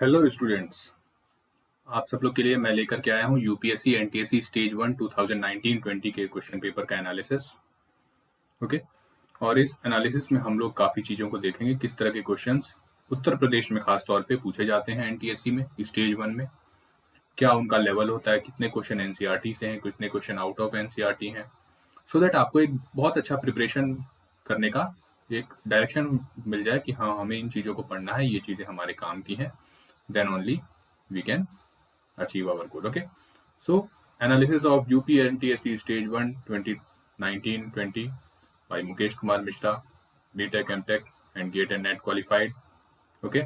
Hello students. आप सब लोग के लिए मैं लेकर के आया हूँ यूपीएससी एनटीएससी स्टेज 1 2019-20 के क्वेश्चन पेपर का एनालिसिस। ओके, और इस एनालिसिस में हम लोग काफ़ी चीज़ों को देखेंगे, किस तरह के क्वेश्चंस उत्तर प्रदेश में खास तौर पे पूछे जाते हैं एनटीएससी में स्टेज 1 में, क्या उनका लेवल होता है, कितने क्वेश्चन एनसीईआरटी से हैं, कितने क्वेश्चन आउट ऑफ एनसीईआरटी हैं, सो दैट आपको एक बहुत अच्छा प्रिपरेशन करने का एक डायरेक्शन मिल जाए कि हाँ, हमें इन चीज़ों को पढ़ना है, ये चीज़ें हमारे काम की हैं, then only we can achieve our goal. Okay, so analysis of UP NTSC stage 1 2019-20 by Mukesh Kumar Mishra, BTech MTech and GATE and NET qualified. Okay,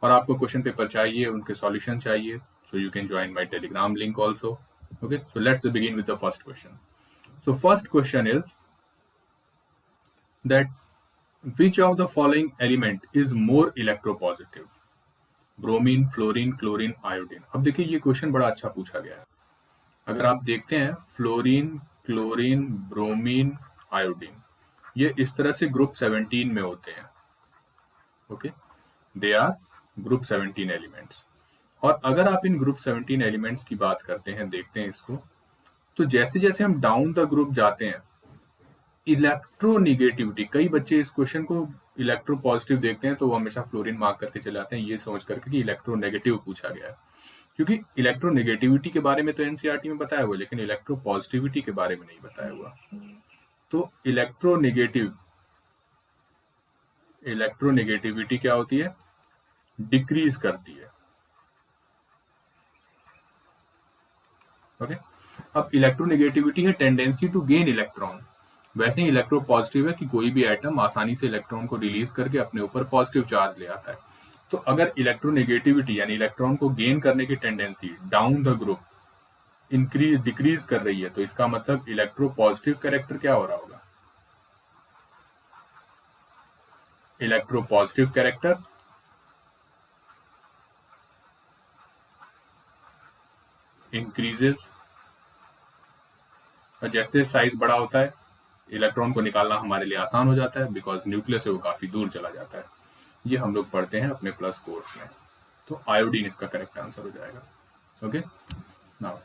और आपको क्वेश्चन पेपर चाहिए, उनके सॉल्यूशन चाहिए, so you can join my telegram link also. Okay, so let's begin with the first question. So first question is that which of the following element is more electropositive? Bromine, fluorine, chlorine, iodine. अब देखिए ये question बड़ा अच्छा पूछा गया है। अगर आप देखते हैं फ्लोरीन, क्लोरीन, ब्रोमीन, आयोडीन, ये इस तरह से ग्रुप 17 में होते हैं। Okay, they are group 17 elements. और अगर आप इन ग्रुप 17 एलिमेंट्स की बात करते हैं, देखते हैं इसको, तो जैसे जैसे हम डाउन द ग्रुप जाते हैं, इलेक्ट्रोनिगेटिविटी, कई बच्चे इस क्वेश्चन को इलेक्ट्रो पॉजिटिव देखते हैं तो वो हमेशा फ्लोरीन मार्क करके चले आते हैं, ये सोच करके कि इलेक्ट्रोनेगेटिव पूछा गया है, क्योंकि इलेक्ट्रोनेगेटिविटी के बारे में तो एनसीईआरटी में बताया हुआ है, लेकिन इलेक्ट्रो पॉजिटिविटी के बारे में नहीं बताया हुआ। तो इलेक्ट्रोनेगेटिविटी क्या होती है? डिक्रीज करती है। ओके, अब इलेक्ट्रोनेगेटिविटी है टेंडेंसी टू गेन इलेक्ट्रॉन, वैसे ही इलेक्ट्रो पॉजिटिव है कि कोई भी एटम आसानी से इलेक्ट्रॉन को रिलीज करके अपने ऊपर पॉजिटिव चार्ज ले आता है। तो अगर इलेक्ट्रोनेगेटिविटी यानी इलेक्ट्रॉन को गेन करने की tendency down the group increase decrease कर रही है, तो इसका मतलब इलेक्ट्रो पॉजिटिव कैरेक्टर क्या हो रहा होगा? इलेक्ट्रो पॉजिटिव कैरेक्टर इंक्रीजेस, और जैसे साइज बड़ा होता है इलेक्ट्रॉन को निकालना हमारे लिए आसान हो जाता है, बिकॉज न्यूक्लियस से वो काफी दूर चला जाता है। ये हम लोग पढ़ते हैं अपने प्लस कोर्स में। तो आयोडीन इसका करेक्ट आंसर हो जाएगा। Okay, now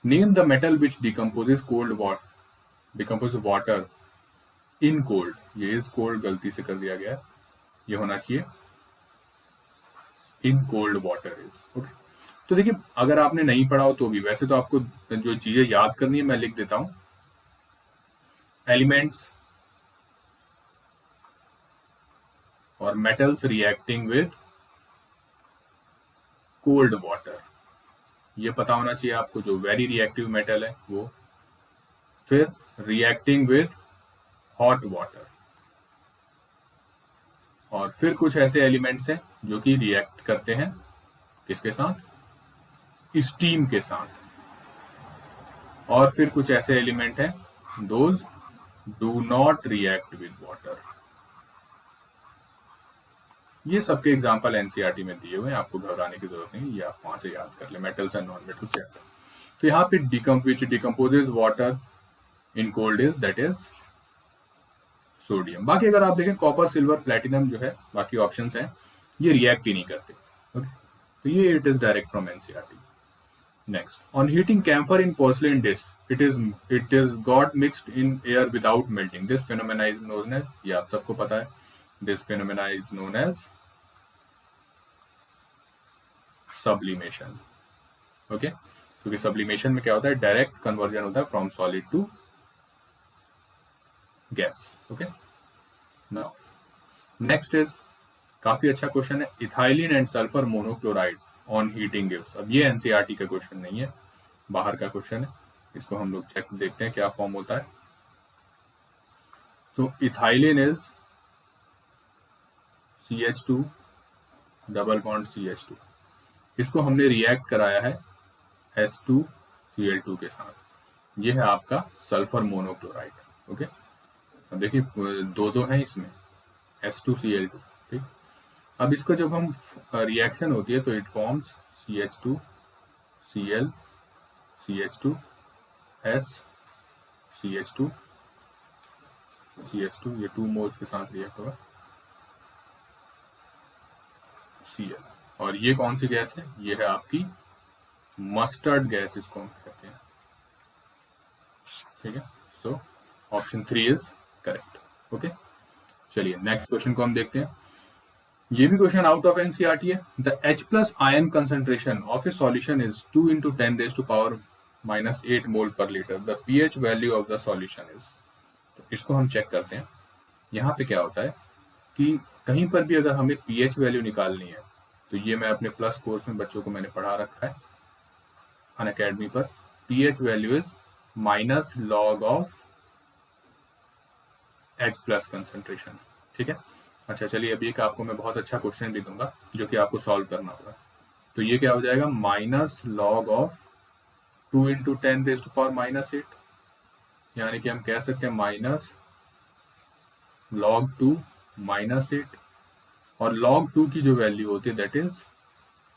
name the metal which decompose water in cold. ये इज कोल्ड गलती से कर दिया गया है, ये होना चाहिए in cold water is. Okay, तो देखिए अगर आपने नहीं पढ़ा हो तो भी, वैसे तो आपको जो चीजें याद करनी है मैं लिख देता हूं। एलिमेंट्स और metals reacting with cold water, ये पता होना चाहिए आपको, जो वेरी रिएक्टिव मेटल है वो। फिर रिएक्टिंग विद हॉट वाटर, और फिर कुछ ऐसे एलिमेंट्स हैं जो कि रिएक्ट करते हैं किसके साथ? स्टीम के साथ। और फिर कुछ ऐसे एलिमेंट हैं those do not react with water. ये सबके एग्जांपल एनसीईआरटी में दिए हुए हैं, आपको घबराने की जरूरत नहीं, ये आप वहां से याद कर ले, मेटल्स एंड नॉन मेटल्स से। तो यहाँ पे decomposes water in cold is, that is sodium. बाकी अगर आप देखें कॉपर, सिल्वर, प्लेटिनम जो है, बाकी ऑप्शंस हैं, ये रिएक्ट ही नहीं करते। ओके, तो ये it is direct from NCERT. Next, on heating camphor in porcelain dish, it is got mixed in air without melting, this phenomena is known as, ये आप सबको पता है, this phenomena is known as sublimation. Okay, क्योंकि sublimation में क्या होता है? डायरेक्ट कन्वर्जन होता है from solid to gas. Okay, now next is, काफी अच्छा क्वेश्चन है, ethylene and sulphur monochloride on heating gives. अब ये एनसीईआरटी का क्वेश्चन नहीं है, बाहर का क्वेश्चन है, इसको हम लोग चेक देखते हैं क्या फॉर्म होता है। तो ethylene is CH2 double bond CH2, इसको हमने रिएक्ट कराया है S2Cl2 के साथ, ये है आपका सल्फर मोनोक्लोराइड। ओके, अब देखिए दो दो हैं इसमें, S2Cl2, ठीक। अब इसको जब हम रिएक्शन होती है तो it forms CH2 Cl CH2 S CH2 CH2, ये 2 मोल्स के साथ रिएक्ट होगा Cl। और ये कौन सी गैस है? ये है आपकी मस्टर्ड गैस, इसको हम कहते हैं। ठीक है, so option 3 is correct. Okay, चलिए नेक्स्ट क्वेश्चन को हम देखते हैं। ये भी क्वेश्चन आउट ऑफ एनसीईआरटी है। The H plus ion concentration of A solution is 2 into 10⁻⁻8 मोल पर litre. The pH value of the solution is. तो इसको हम चेक करते हैं। यहाँ पे क्या होता है कि कहीं पर भी अगर हमें pH वैल्यू निकालनी है, तो ये मैं अपने प्लस कोर्स में बच्चों को मैंने पढ़ा रखा है अनअकैडमी पर। pH value is minus log of H plus concentration. ठीक है, अच्छा चलिए अभी एक आपको मैं बहुत अच्छा क्वेश्चन भी दूंगा जो कि आपको सॉल्व करना होगा। तो ये क्या हो जाएगा? माइनस लॉग ऑफ 2 into 10⁻⁻8, यानी कि हम कह सकते हैं माइनस log 2 -8, और log 2 की जो वैल्यू होती है दैट इज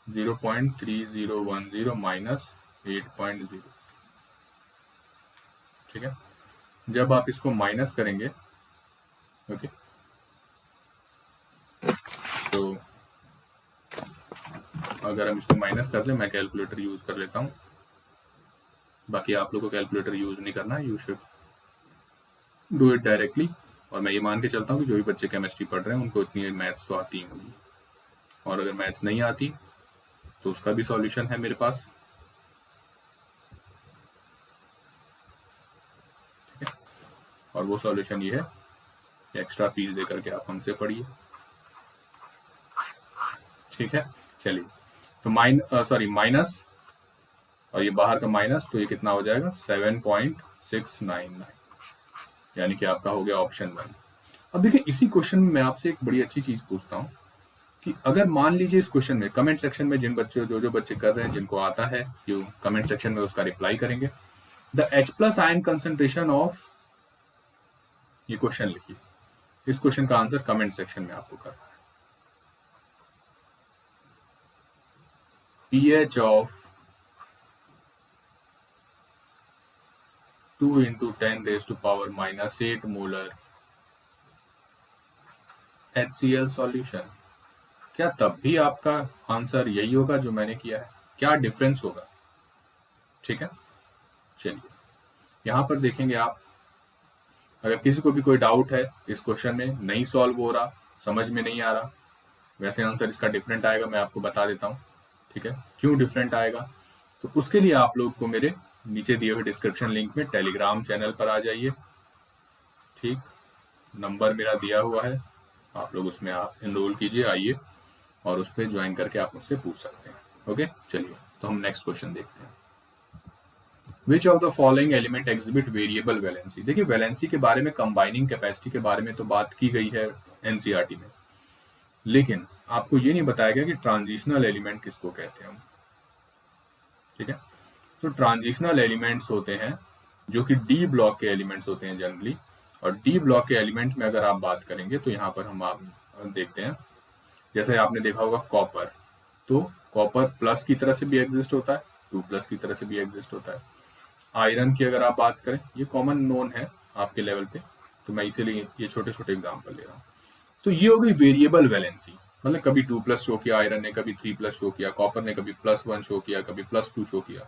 0.3010 माइनस 8.0। ठीक है, जब आप इसको माइनस करेंगे, ओके, तो अगर हम इसको माइनस कर लें, मैं कैलकुलेटर यूज कर लेता हूँ, बाकी आप लोगों को कैलकुलेटर यूज नहीं करना, you should do it directly. और मैं ये मान के चलता हूँ कि जो भी बच्चे केमिस्ट्री पढ़ रहे हैं उनको इतनी मैथ्स तो आती ही होगी, और अगर मैथ्स नहीं आती तो उसका भी सॉल्यूशन है मेरे पास। ठीक है, और वो सॉल्यूशन ये है, एक्स्ट्रा फीस देकर के आप हमसे पढ़िए। ठीक है, चलिए तो माइनस, और ये बाहर का माइनस, तो ये कितना हो जाएगा? 7.699, यानी कि आपका हो गया ऑप्शन 1। अब देखिए इसी क्वेश्चन में मैं आपसे एक बड़ी अच्छी चीज पूछता हूँ कि अगर मान लीजिए इस क्वेश्चन में कमेंट सेक्शन में जिन बच्चों जो बच्चे कर रहे हैं, जिनको आता है, जो कमेंट सेक्शन में उसका रिप्लाई करेंगे। The H plus ion concentration of, ये क्वेश्चन लिखिए, इस क्वेश्चन का आंसर कमेंट सेक्शन में आपको करना है। pH of 2 into 10⁻⁻8 molar HCl solution. क्या तब भी आपका आंसर यही होगा जो मैंने किया है? क्या डिफरेंस होगा? ठीक है, चलिए यहां पर देखेंगे आप, अगर किसी को भी कोई डाउट है इस क्वेश्चन में, नहीं सॉल्व हो रहा, समझ में नहीं आ रहा, वैसे आंसर इसका डिफरेंट आएगा, मैं आपको बता देता हूँ। ठीक है, क्यों डिफरेंट आएगा? तो उसके लिए आप लोग को मेरे नीचे दिए हुए डिस्क्रिप्शन लिंक में टेलीग्राम चैनल पर आ जाइए। ठीक, नंबर मेरा दिया हुआ है, आप लोग उसमें आप इनरोल कीजिए, आइए और उस पर ज्वाइन करके आप मुझसे पूछ सकते हैं। ओके, चलिए तो हम नेक्स्ट क्वेश्चन देखते हैं। विच of the following element exhibit variable valency. देखिए वैलेंसी के बारे में, कंबाइनिंग कैपेसिटी के बारे में तो बात की गई है एनसीईआरटी में, लेकिन आपको ये नहीं बताया गया कि ट्रांजिशनल एलिमेंट किसको कहते हैं हम। ठीक है, तो ट्रांजिशनल एलिमेंट्स होते हैं जो कि डी ब्लॉक के एलिमेंट्स होते हैं जनरली, और डी ब्लॉक के एलिमेंट में अगर आप बात करेंगे तो यहाँ पर हम आप देखते हैं, जैसे आपने देखा होगा कॉपर, तो कॉपर प्लस की तरह से भी एग्जिस्ट होता है, 2+ की तरह से भी एग्जिस्ट होता है। आयरन की अगर आप बात करें, ये कॉमन नोन है आपके लेवल पे, तो मैं इसीलिए ये छोटे छोटे एग्जाम्पल ले रहा हूँ। तो ये हो गई वेरिएबल वैलेंसी, मतलब कभी 2+ शो किया आयरन ने, कभी 3+ शो किया, कॉपर ने कभी +1 शो किया, कभी +2 शो किया।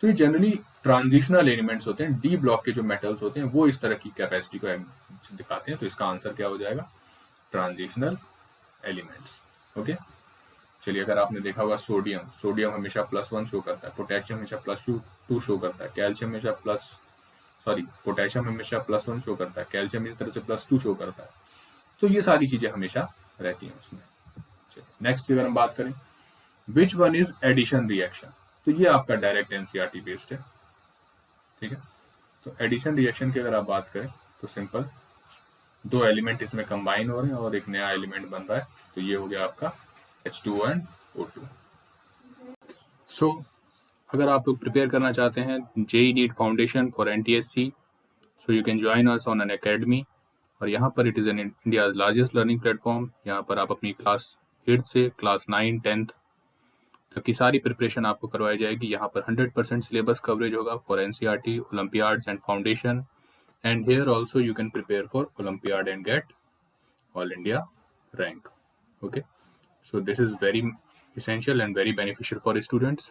तो ये जनरली ट्रांजिशनल एलिमेंट्स होते हैं, डी ब्लॉक के जो मेटल्स होते हैं वो इस तरह की कैपेसिटी को दिखाते हैं। तो इसका आंसर क्या हो जाएगा? Transitional elements. ओके, चलिए अगर आपने देखा होगा सोडियम हमेशा +1 शो करता है, पोटेशियम हमेशा +2 शो करता है, कैल्शियम हमेशा पोटेशियम हमेशा +1 शो करता है, कैल्शियम इस तरह से +2 शो करता है। तो ये सारी चीजें हमेशा रहती हैं उसमें। नेक्स्ट की अगर हम बात करें, which one is addition reaction, तो ये आपका डायरेक्ट एनसीईआरटी बेस्ड है। ठीक है, तो एडिशन रिएक्शन की अगर आप बात करें तो सिंपल, दो एलिमेंट इसमें कंबाइन हो रहे हैं और एक नया एलिमेंट बन रहा है, तो ये हो गया आपका H2 and O2। सो अगर आप लोग प्रिपेयर करना चाहते हैं JEE NEET foundation for NTSC, so you can join us Unacademy, और यहाँ पर it is an India largest learning platform. यहाँ पर आप अपनी क्लास 8 से क्लास 9 10th तक की सारी प्रिपरेशन आपको करवाई जाएगी। यहाँ पर 100% सिलेबस कवरेज होगा for NCERT, Olympiads and foundation, and here also you can prepare for Olympiad and get all India rank. Okay, so this is very essential and very beneficial for students.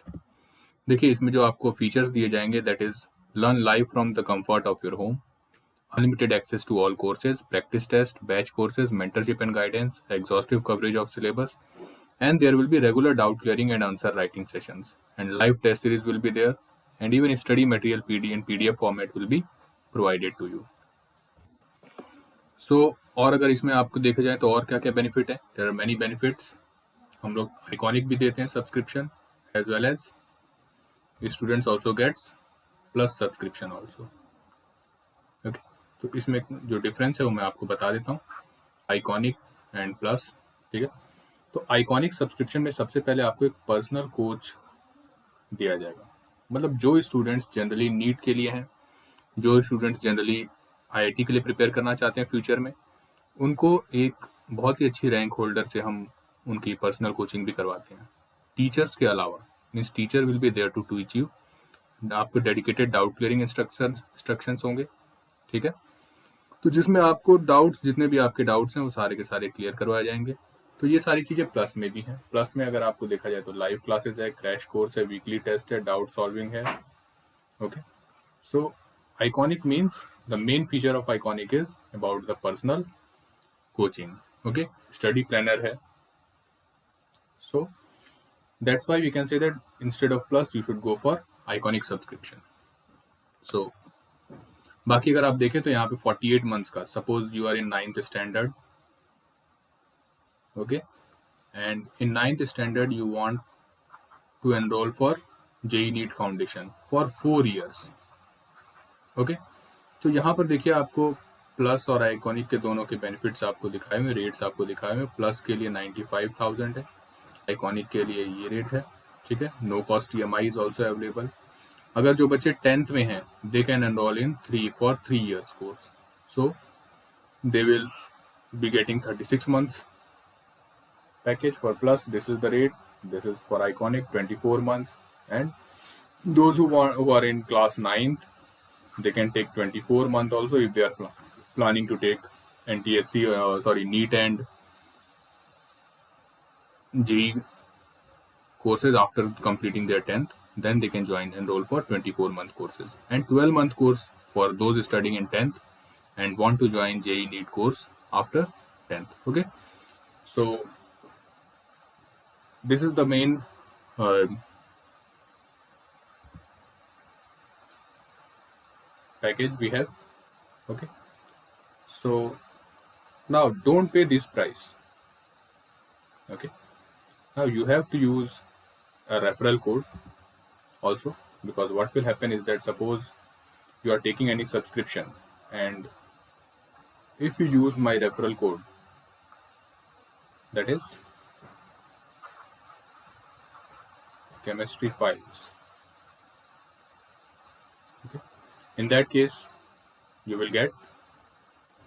देखिए इसमें जो आपको features दिए जाएंगे that is learn live from the comfort of your home, unlimited access to all courses, practice test, batch courses, mentorship and guidance, exhaustive coverage of syllabus, and there will be regular doubt clearing and answer writing sessions. And live test series will be there, and even study material PD and PDF format will be provided to you. So, और अगर इसमें आपको देखा जाए तो और क्या क्या बेनिफिट है, देयर आर मेनी बेनिफिट्स. हम लोग आइकॉनिक भी देते हैं subscription as well as students also gets plus subscription also. Okay, तो इसमें जो डिफरेंस है वो मैं आपको बता देता हूँ, आइकॉनिक एंड प्लस. ठीक है, तो आइकॉनिक सब्सक्रिप्शन में सबसे पहले आपको एक पर्सनल कोच दिया जाएगा. मतलब जो स्टूडेंट्स जनरली नीट के लिए हैं, जो स्टूडेंट्स जनरली आईआईटी के लिए प्रिपेयर करना चाहते हैं फ्यूचर में, उनको एक बहुत ही अच्छी रैंक होल्डर से हम उनकी पर्सनल कोचिंग भी करवाते हैं. टीचर्स के अलावा means teacher will be there to teach you. आपको डेडिकेटेड डाउट क्लियरिंग इंस्ट्रक्शंस होंगे. ठीक है, तो जिसमें आपको डाउट्स, जितने भी आपके डाउट्स हैं वो सारे के सारे क्लियर करवाए जाएंगे. तो ये सारी चीज़ें प्लस में भी हैं. प्लस में अगर आपको देखा जाए तो लाइव क्लासेस है, क्रैश कोर्स है, वीकली टेस्ट है, डाउट सॉल्विंग है. Okay, so Iconic means the main feature of Iconic is about the personal coaching. Okay, study planner है. So that's why we can say that instead of Plus you should go for Iconic subscription. So बाकी अगर आप देखें तो यहाँ पे 48 months का, suppose you are in 9th standard. Okay, and in 9th standard you want to enroll for JEE NEET Foundation for 4 years. Okay, तो यहाँ पर देखिए आपको प्लस और आइकॉनिक के दोनों के बेनिफिट्स आपको दिखाए हुए, रेट्स आपको दिखाए हुए. प्लस के लिए 95,000 है, आइकॉनिक के लिए ये रेट है. ठीक है, no cost EMI is also available. अगर जो बच्चे 10th में हैं they can enrol in 3 years course. So they will be getting 36 months package. For plus this is the rate, this is for iconic 24 months, and those who are in class 9th they can take 24 month also if they are planning to take NTSC NEET and JEE courses after completing their 10th. Then they can enroll for 24-month courses, and 12-month course for those studying in 10th and want to join JEE NEET course after 10th. Okay, so this is the main package we have. Okay, so now don't pay this price. Okay, now you have to use a referral code also, because what will happen is that suppose you are taking any subscription, and if you use my referral code, that is chemistry files. Okay, in that case you will get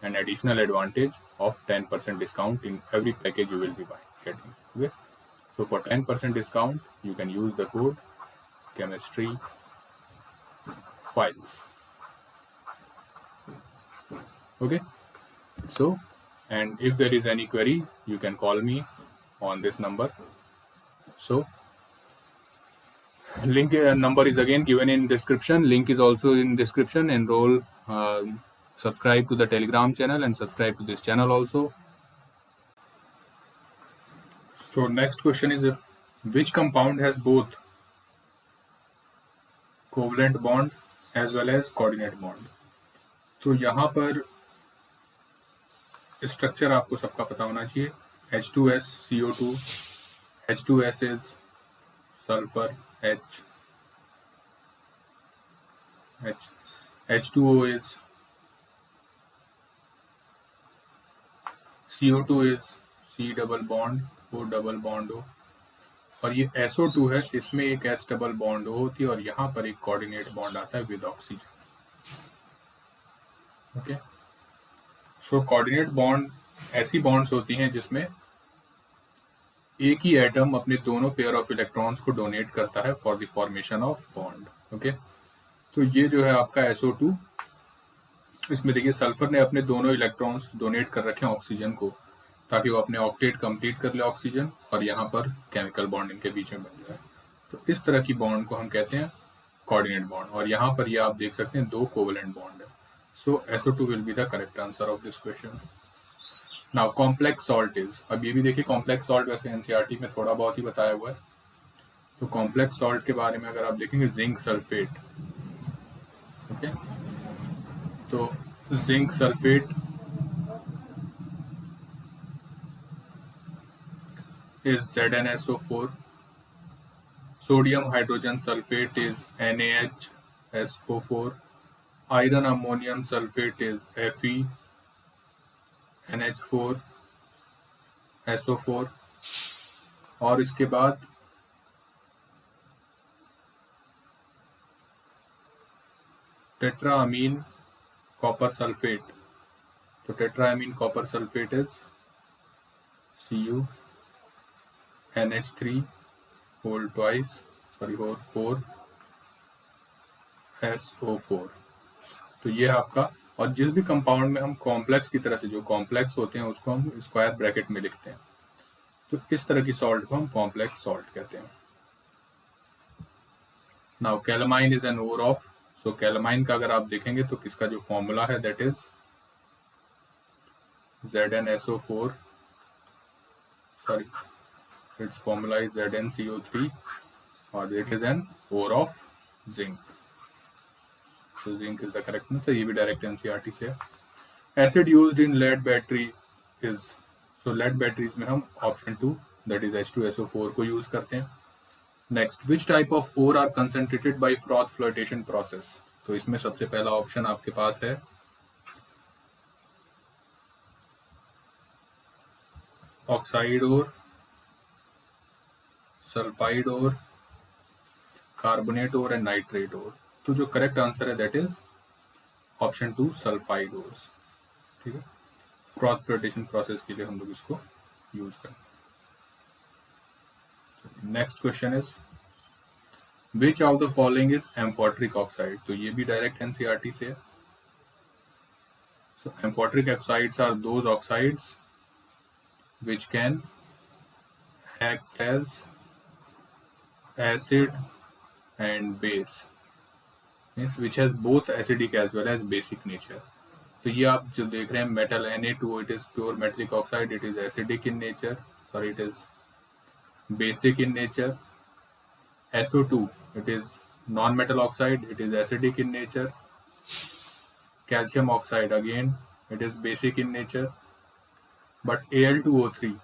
an additional advantage of 10% discount in every package you will be getting. Okay, so for 10% discount you can use the code chemistry files. Okay, so and if there is any query you can call me on this number. So link number is again given in description, link is also in description. Enroll, subscribe to the Telegram channel and subscribe to this channel also. So next question is, which compound has both covalent bond as well as coordinate bond? तो यहाँ पर structure आपको सबका पता होना चाहिए. H2S CO2, H2S is sulfur, H2O is CO2 is C double bond O double bond O, और ये SO2 है, इसमें एक S डबल बॉन्ड O होती है, और यहाँ पर एक कोऑर्डिनेट बॉन्ड आता है with oxygen. Okay, so coordinate bond ऐसी बॉन्ड्स होती हैं जिसमें एक ही एटम अपने दोनों पेयर ऑफ इलेक्ट्रॉन्स को डोनेट करता है for the formation of bond. Okay, तो ये जो है आपका SO2, इसमें देखिए सल्फर ने अपने दोनों इलेक्ट्रॉन्स डोनेट कर रखे हैं ऑक्सीजन को, ताकि वो अपने ऑक्टेट कंप्लीट कर ले ऑक्सीजन और यहाँ पर केमिकल बॉन्ड इनके बीच में बन जाए। तो इस तरह की बॉन्ड को हम कहते हैं कोऑर्डिनेट बॉन्ड, और यहाँ पर ये आप देख सकते हैं 2 कोवेलेंट बॉन्ड है। सो SO2 will be the correct answer of this question. Now complex salt is, अब ये भी देखिए कॉम्प्लेक्स सॉल्ट वैसे एनसीईआरटी में थोड़ा बहुत ही बताया हुआ है। तो कॉम्प्लेक्स सॉल्ट के बारे में अगर आप देखेंगे जिंक सल्फेट, ओके, तो zinc sulphate is ZnSO4, sodium hydrogen sulfate is NaHSO4, iron ammonium sulfate is FeNH4SO4, और इसके बाद टेट्राअमीन कॉपर सल्फेट, तो tetraammine copper sulphate is CuNH3 whole twice, sorry, 4SO4। तो ये है आपका, और जिस भी कंपाउंड में हम कॉम्प्लेक्स की तरह से, जो कॉम्प्लेक्स होते हैं उसको हम स्क्वायर ब्रैकेट में लिखते हैं, तो इस तरह की सॉल्ट को हम कॉम्प्लेक्स सॉल्ट कहते हैं। Now calamine is an ore of, so calamine का अगर आप देखेंगे तो किसका जो फॉर्मूला है that is ZnSO4, sorry, its formula is ZnCO3, और it is an ore of zinc, so zinc is the correct answer। ये भी डायरेक्ट एनसीईआरटी से है। Acid used in lead battery is, so lead batteries में हम option 2 that is H2SO4 को use करते हैं। Next, which type of ore are concentrated by froth flotation process, तो इसमें सबसे पहला ऑप्शन आपके पास है oxide ore, sulphide ore, carbonate ore and nitrate ore. तो जो करेक्ट आंसर है that is option 2 sulphide ores, ठीक है। फ्रॉथ फ्लोटेशन प्रोसेस के लिए हम लोग इसको यूज करते हैं। Next question is which of the following is amphoteric oxide, तो ये भी डायरेक्ट एनसीईआरटी से है। So amphoteric oxides are those oxides which can act as acid and base, means which has both acidic as well as basic nature। तो ये आप जो देख रहे हैं metal Na2, it is pure metallic oxide, it is acidic in nature, sorry, it is basic in nature। SO2, it is non-metal oxide, it is acidic in nature। Calcium oxide, again it is basic in nature, but Al2O3,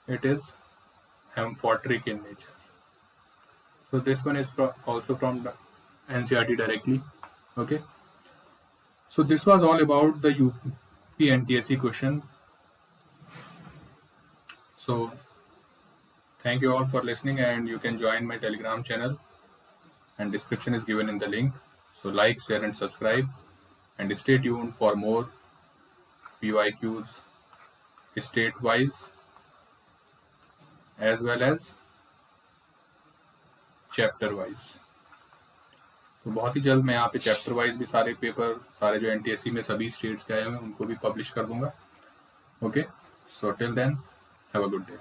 it is amphoteric in nature। So this one is also from the NCERT directly, okay। So this was all about the UP NTSE question। So thank you all for listening, and you can join my Telegram channel, and description is given in the link। So like, share and subscribe, and stay tuned for more PYQs state wise as well as chapter wise. तो बहुत ही जल्द मैं यहाँ पे chapter wise भी सारे paper, सारे जो एनटीएससी में सभी स्टेट्स के आए हुए हैं उनको भी पब्लिश कर दूंगा, okay. So till then have a good day.